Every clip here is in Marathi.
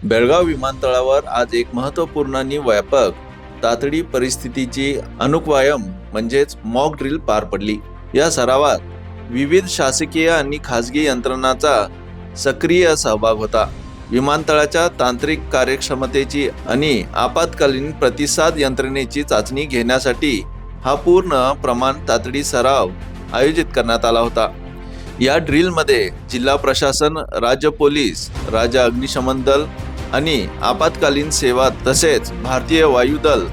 बेळगाव विमानतळावर आज एक महत्त्वपूर्ण आणि व्यापक तातडी परिस्थितीची अनुक्वायम म्हणजेच मॉक ड्रिल पार पडली। या सरावात विविध शासकीय आणि खासगी यंत्रणांचा सक्रिय सहभाग होता। विमानतळाच्या तांत्रिक कार्यक्षमतेची आणि आपत्कालीन प्रतिसाद यंत्रणेची चाचणी घेण्यासाठी हा पूर्ण प्रमाण तातडी सराव आयोजित करण्यात आला होता। या ड्रिलमध्ये जिल्हा प्रशासन, राज्य पोलीस, राज्य अग्निशमन दल आणि आपत्कालीन सेवा तसेच भारतीय वायुदल,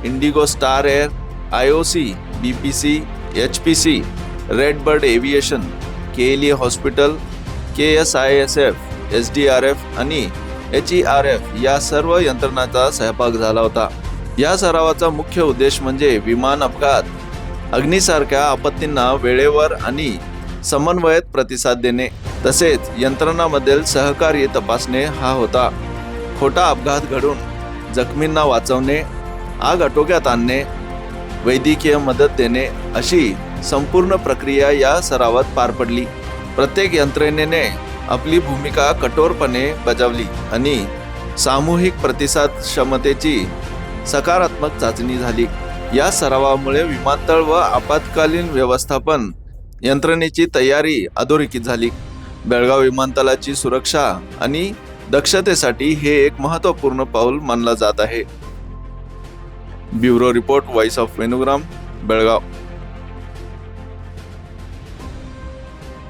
IndiGo Star Air, IOC, BPC, HPC, red bird aviation, KLA hospital, KSISF, SDRF आणि HERF या सर्व यंत्रणांचा सहभाग झाला होता। या सरावाचा मुख्य उद्देश म्हणजे विमान अपघात, अग्नीसारख्या आपत्तींना वेळेवर आणि समन्वयित प्रतिसाद देणे तसेच यंत्रणांमधील सहकार्य तपासणे हा होता। खोटा अपघात घडून जखमींना वाचवणे, आग आटोक्यात आणणे, वैद्यकीय मदत देणे अशी संपूर्ण प्रक्रिया या सरावात पार पडली। प्रत्येक यंत्रणेने आपली भूमिका कठोरपणे बजावली आणि सामूहिक प्रतिसाद क्षमतेची सकारात्मक चाचणी झाली। या सरावामुळे विमानतळ व आपत्कालीन व्यवस्थापन यंत्रणेची तयारी अधोरेखित झाली। बेळगाव विमानतळाची सुरक्षा आणि दक्षतेसाठी हे एक महत्त्वपूर्ण पाऊल मानला जात आहे। Bureau report, voice of Venugram, Belgaum.